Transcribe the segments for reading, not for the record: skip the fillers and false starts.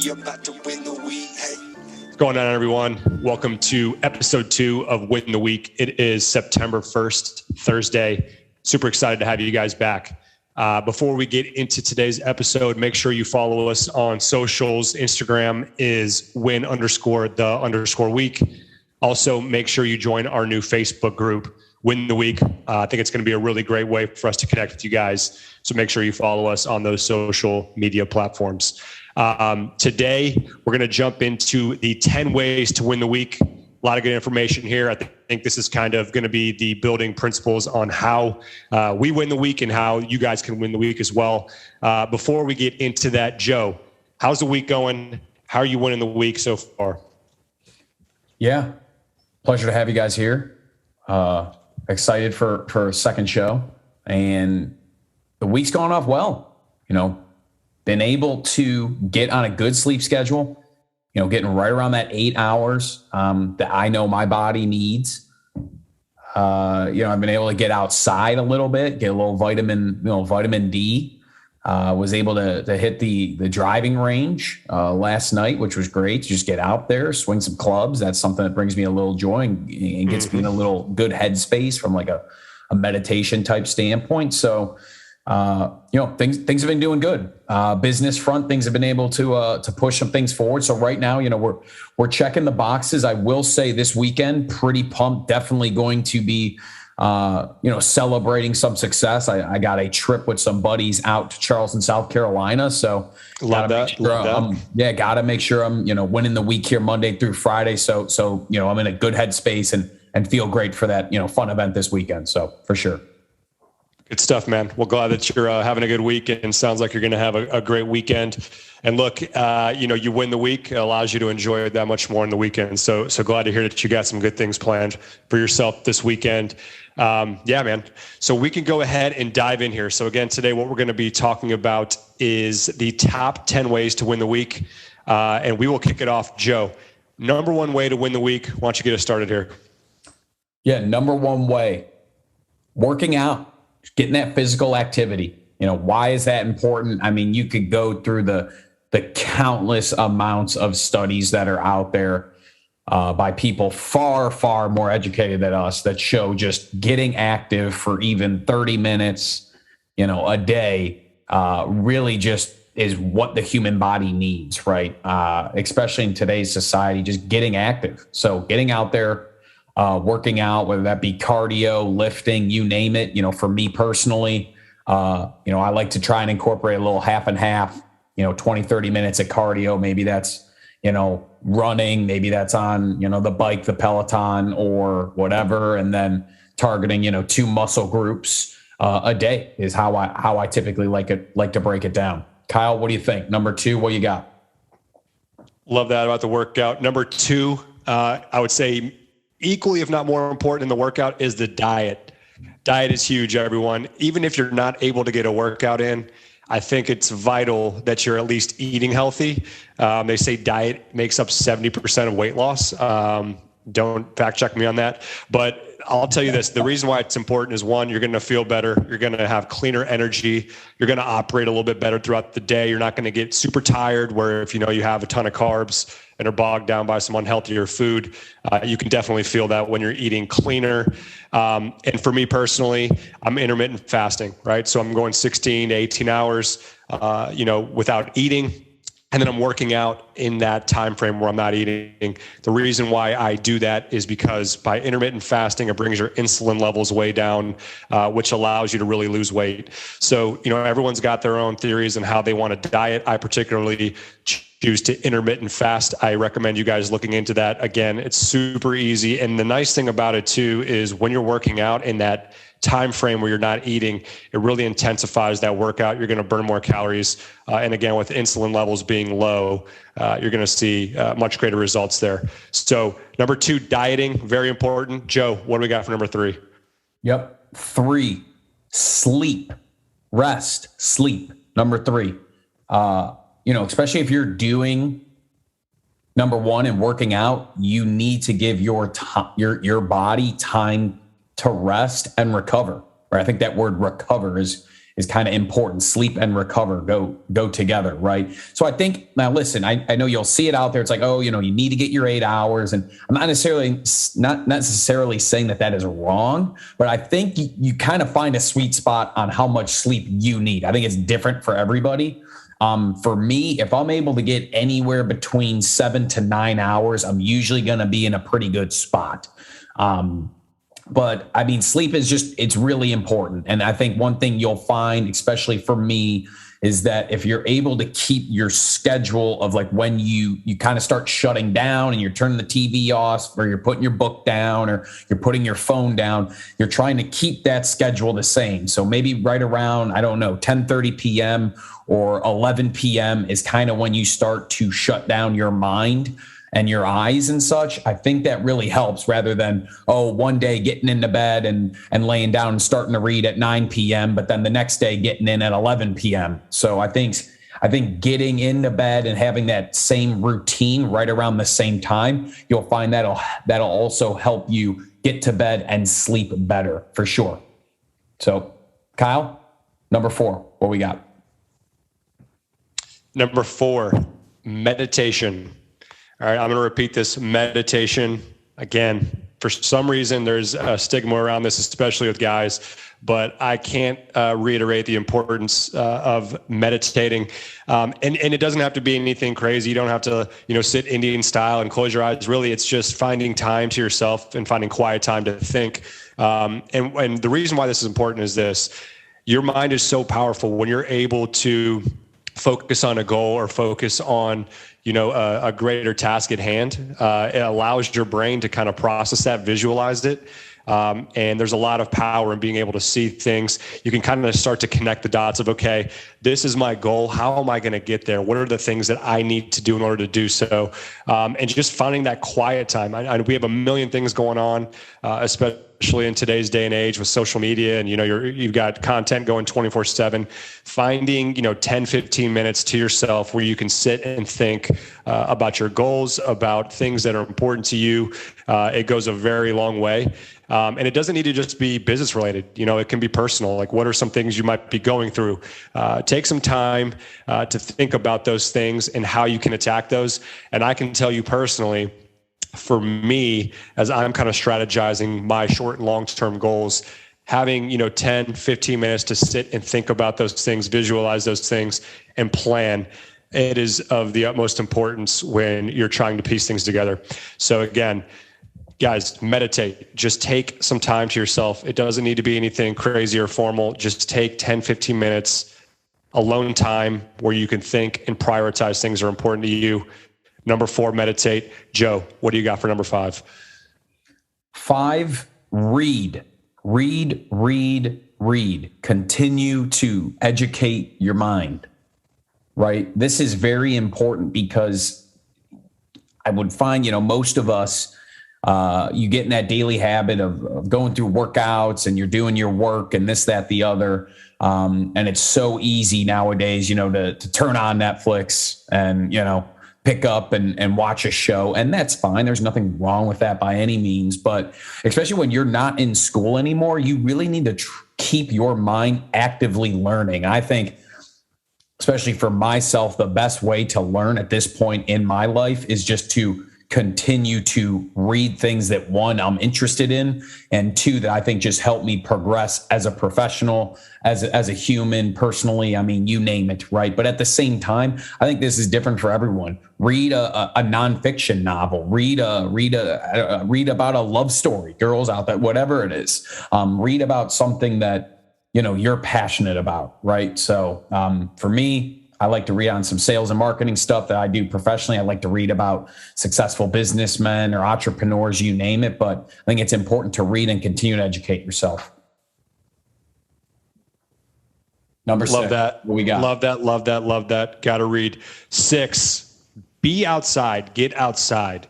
We about to win the week. Hey. What's going on, everyone? Welcome to episode 2 of Win the Week. It is September 1st, Thursday. Super excited to have you guys back. Before we get into today's episode, make sure you follow us on socials. Instagram is win_the_week. Also, make sure you join our new Facebook group, Win the Week. I think it's going to be a really great way for us to connect with you guys. So make sure you follow us on those social media platforms. Today, we're going to jump into the 10 ways to win the week. A lot of good information here. I think this is kind of going to be the building principles on how we win the week and how you guys can win the week as well. Before we get into that, Joe, how's the week going? How are you winning the week so far? Yeah, pleasure to have you guys here. Excited for a second show, and the week's gone off well. Been able to get on a good sleep schedule, getting right around that 8 hours that I know my body needs. I've been able to get outside a little bit, get a little vitamin D. Was able to hit the driving range last night, which was great. Just get out there, swing some clubs. That's something that brings me a little joy and gets me in a little good headspace from like a meditation type standpoint. So, things have been doing good. Business front, things have been able to push some things forward. So right now, we're checking the boxes. I will say this weekend, pretty pumped. Definitely going to be, celebrating some success. I got a trip with some buddies out to Charleston, South Carolina. So gotta make sure I'm, winning the week here Monday through Friday. So, I'm in a good headspace and feel great for that, fun event this weekend. So for sure. Good stuff, man. Well, glad that you're having a good week, and sounds like you're going to have a great weekend. And look, you win the week, it allows you to enjoy it that much more in the weekend. So glad to hear that you got some good things planned for yourself this weekend. Man. So we can go ahead and dive in here. So again, today, what we're going to be talking about is the top 10 ways to win the week. And we will kick it off. Joe, number one way to win the week. Why don't you get us started here? Yeah. Number one way, working out. Getting that physical activity. Why is that important? I mean, you could go through the countless amounts of studies that are out there by people far, far more educated than us that show just getting active for even 30 minutes, a day, really just is what the human body needs, right? Especially in today's society, just getting active. So getting out there, working out, whether that be cardio, lifting, you name it. For me personally, I like to try and incorporate a little half and half, 20, 30 minutes of cardio. Maybe that's, running, maybe that's on, the bike, the Peloton or whatever. And then targeting, 2 muscle groups a day is how I typically like to break it down. Kyle, what do you think? Number 2, what you got? Love that about the workout. Number 2, I would say, equally, if not more important in the workout, is the diet. Diet is huge, everyone. Even if you're not able to get a workout in, I think it's vital that you're at least eating healthy. They say diet makes up 70% of weight loss. Don't fact check me on that. But I'll tell you this, the reason why it's important is, 1, you're going to feel better. You're going to have cleaner energy. You're going to operate a little bit better throughout the day. You're not going to get super tired where if you have a ton of carbs and are bogged down by some unhealthier food, you can definitely feel that when you're eating cleaner. And for me personally, I'm intermittent fasting, right? So I'm going 16 to 18 hours, without eating. And then I'm working out in that time frame where I'm not eating. The reason why I do that is because by intermittent fasting, it brings your insulin levels way down, which allows you to really lose weight. So, everyone's got their own theories on how they want to diet. I particularly choose to intermittent fast. I recommend you guys looking into that. Again, it's super easy. And the nice thing about it too is when you're working out in that time frame where you're not eating, it really intensifies that workout. You're going to burn more calories. And again, with insulin levels being low, you're going to see much greater results there. So number 2, dieting, very important. Joe, what do we got for number 3? Yep. 3, sleep, rest, sleep. Number 3, especially if you're doing number 1 and working out, you need to give your body time to rest and recover. Right? I think that word recover is is kind of important. Sleep and recover go together, right? So I think, now listen, I know you'll see it out there. It's like, oh, you need to get your 8 hours. And I'm not necessarily saying that is wrong, but I think you kind of find a sweet spot on how much sleep you need. I think it's different for everybody. For me, if I'm able to get anywhere between 7 to 9 hours, I'm usually going to be in a pretty good spot. But I mean, sleep is it's really important. And I think one thing you'll find, especially for me, is that if you're able to keep your schedule of like when you kind of start shutting down and you're turning the TV off, or you're putting your book down, or you're putting your phone down, you're trying to keep that schedule the same. So maybe right around, 10:30 p.m. or 11 p.m. is kind of when you start to shut down your mind and your eyes and such. I think that really helps, rather than, one day getting into bed and laying down and starting to read at 9 p.m., but then the next day getting in at 11 p.m. So I think getting into bed and having that same routine right around the same time, you'll find that'll also help you get to bed and sleep better for sure. So Kyle, number 4, what we got? Number 4, meditation. All right, I'm going to repeat this. Meditation. Again, for some reason, there's a stigma around this, especially with guys, but I can't reiterate the importance of meditating. And it doesn't have to be anything crazy. You don't have to, sit Indian style and close your eyes. Really, it's just finding time to yourself and finding quiet time to think. And the reason why this is important is this. Your mind is so powerful when you're able to focus on a goal or focus on a greater task at hand. It allows your brain to kind of process that, visualize it. And there's a lot of power in being able to see things. You can kind of start to connect the dots of, okay, this is my goal. How am I going to get there? What are the things that I need to do in order to do so? And just finding that quiet time. We have a million things going on, especially in today's day and age with social media, and you've got content going 24/7. Finding 10, 15 minutes to yourself where you can sit and think about your goals, about things that are important to you. It goes a very long way. And it doesn't need to just be business related. It can be personal. Like, what are some things you might be going through? Take some time to think about those things and how you can attack those. And I can tell you personally, for me, as I'm kind of strategizing my short and long-term goals, having 10, 15 minutes to sit and think about those things, visualize those things, and plan, it is of the utmost importance when you're trying to piece things together. So again, guys, meditate. Just take some time to yourself. It doesn't need to be anything crazy or formal. Just take 10, 15 minutes alone time where you can think and prioritize things that are important to you. Number 4, meditate. Joe, what do you got for number 5? 5, read. Continue to educate your mind, right? This is very important because I would find, most of us, you get in that daily habit of going through workouts and you're doing your work and this, that, the other. And it's so easy nowadays, to turn on Netflix and, pick up and watch a show. And that's fine. There's nothing wrong with that by any means. But especially when you're not in school anymore, you really need to keep your mind actively learning. I think, especially for myself, the best way to learn at this point in my life is just to continue to read things that, 1, I'm interested in, and 2, that I think just help me progress as a professional, as a human, personally. I mean, you name it, right? But at the same time, I think this is different for everyone. Read a nonfiction novel. Read about a love story. Girls out there, whatever it is. Read about something that you're passionate about, right? So for me, I like to read on some sales and marketing stuff that I do professionally. I like to read about successful businessmen or entrepreneurs, you name it. But I think it's important to read and continue to educate yourself. Number 6. Love that. What we got? Love that. Got to read. 6, be outside. Get outside.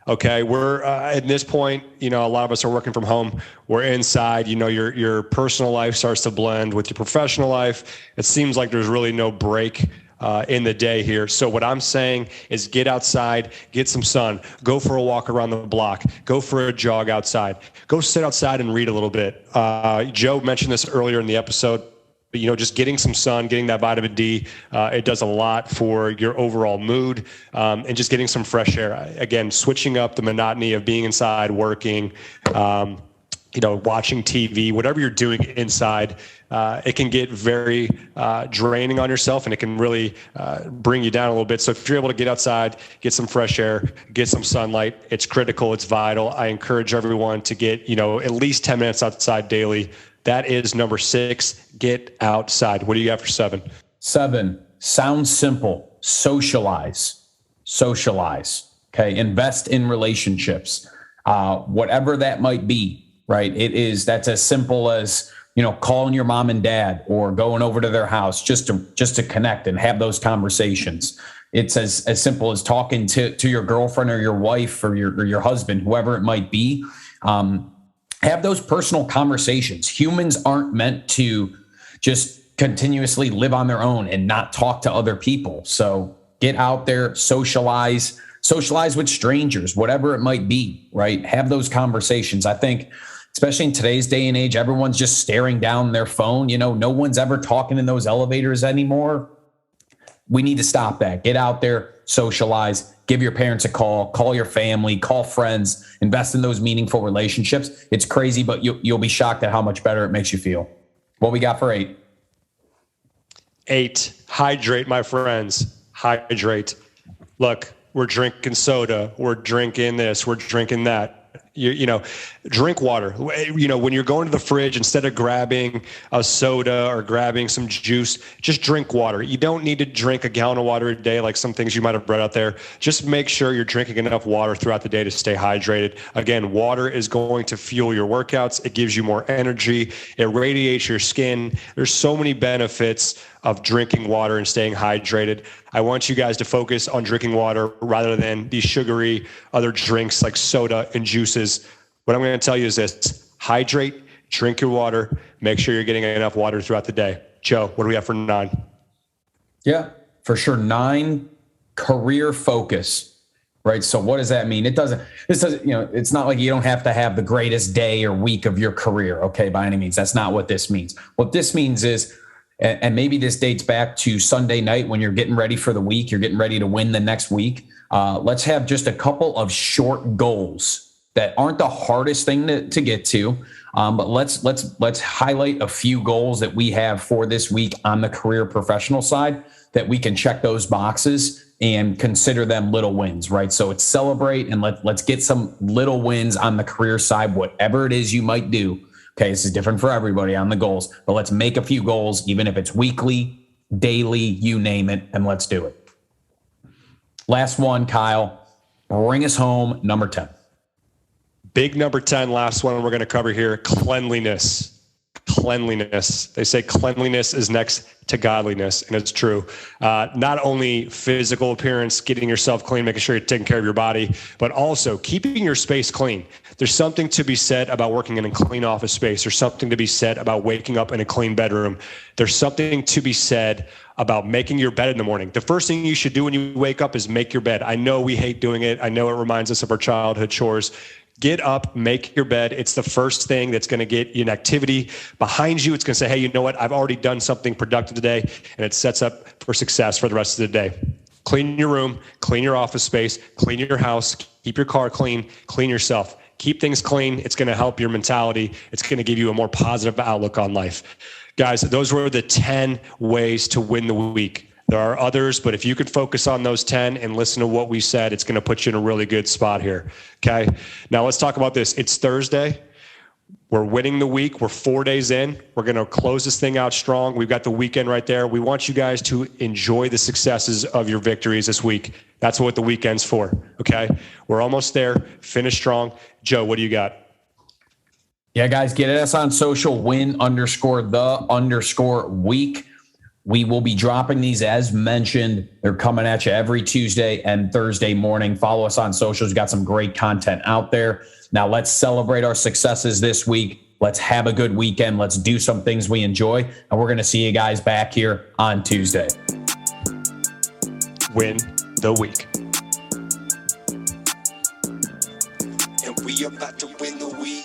Okay, we're at this point, a lot of us are working from home. We're inside. Your personal life starts to blend with your professional life. It seems like there's really no break in the day here. So what I'm saying is get outside, get some sun, go for a walk around the block, go for a jog outside, go sit outside and read a little bit. Joe mentioned this earlier in the episode. just getting some sun, getting that vitamin D, it does a lot for your overall mood, and just getting some fresh air. Again, switching up the monotony of being inside, working, watching TV, whatever you're doing inside, it can get very draining on yourself, and it can really bring you down a little bit. So if you're able to get outside, get some fresh air, get some sunlight, it's critical, it's vital. I encourage everyone to get, at least 10 minutes outside daily. That is number 6, get outside. What do you got for 7? 7, sounds simple. Socialize. Okay. Invest in relationships, whatever that might be, right? That's as simple as, calling your mom and dad or going over to their house just to connect and have those conversations. It's as simple as talking to your girlfriend or your wife or your husband, whoever it might be. Have those personal conversations. Humans aren't meant to just continuously live on their own and not talk to other people. So get out there, socialize with strangers, whatever it might be, right? Have those conversations. I think, especially in today's day and age, everyone's just staring down their phone. No one's ever talking in those elevators anymore. We need to stop that. Get out there, socialize, give your parents a call your family, call friends, invest in those meaningful relationships. It's crazy, but you'll be shocked at how much better it makes you feel. What we got for 8? 8, hydrate, my friends. Hydrate. Look, we're drinking soda. We're drinking this. We're drinking that. Drink water. When you're going to the fridge, instead of grabbing a soda or grabbing some juice, just drink water. You don't need to drink a gallon of water a day like some things you might have read out there. Just make sure you're drinking enough water throughout the day to stay hydrated. Again, water is going to fuel your workouts. It gives you more energy. It radiates your skin. There's so many benefits of drinking water and staying hydrated. I want you guys to focus on drinking water rather than these sugary other drinks like soda and juices. What I'm going to tell you is this: hydrate, drink your water, make sure you're getting enough water throughout the day. Joe, what do we have for 9? Yeah, for sure. 9, career focus, right? So what does that mean? It's not like you don't have to have the greatest day or week of your career, okay, by any means. That's not what this means. What this means is, and maybe this dates back to Sunday night when you're getting ready for the week, you're getting ready to win the next week. Let's have just a couple of short goals that aren't the hardest thing to get to. But let's highlight a few goals that we have for this week on the career professional side that we can check those boxes and consider them little wins, right? So it's celebrate and let's get some little wins on the career side, whatever it is you might do. Okay, this is different for everybody on the goals, but let's make a few goals, even if it's weekly, daily, you name it, and let's do it. Last one, Kyle, bring us home, number 10. Big number 10, last one we're going to cover here, cleanliness. Cleanliness. They say cleanliness is next to godliness, and it's true. Not only physical appearance, getting yourself clean, making sure you're taking care of your body, but also keeping your space clean. There's something to be said about working in a clean office space. There's something to be said about waking up in a clean bedroom. There's something to be said about making your bed in the morning. The first thing you should do when you wake up is make your bed. I know we hate doing it. I know it reminds us of our childhood chores. Get up, make your bed. It's the first thing that's going to get you an activity behind you. It's going to say, hey, you know what? I've already done something productive today, and it sets up for success for the rest of the day. Clean your room, clean your office space, clean your house, keep your car clean, clean yourself. Keep things clean. It's going to help your mentality. It's going to give you a more positive outlook on life. Guys, those were the 10 ways to win the week. There are others, but if you could focus on those 10 and listen to what we said, it's going to put you in a really good spot here. Okay. Now let's talk about this. It's Thursday. We're winning the week. We're 4 days in. We're going to close this thing out strong. We've got the weekend right there. We want you guys to enjoy the successes of your victories this week. That's what the weekend's for. Okay. We're almost there. Finish strong. Joe, what do you got? Yeah, guys, get us on social, win_the_week. We will be dropping these as mentioned. They're coming at you every Tuesday and Thursday morning. Follow us on socials. We've got some great content out there. Now let's celebrate our successes this week. Let's have a good weekend. Let's do some things we enjoy. And we're going to see you guys back here on Tuesday. Win the week. And we about to win the week.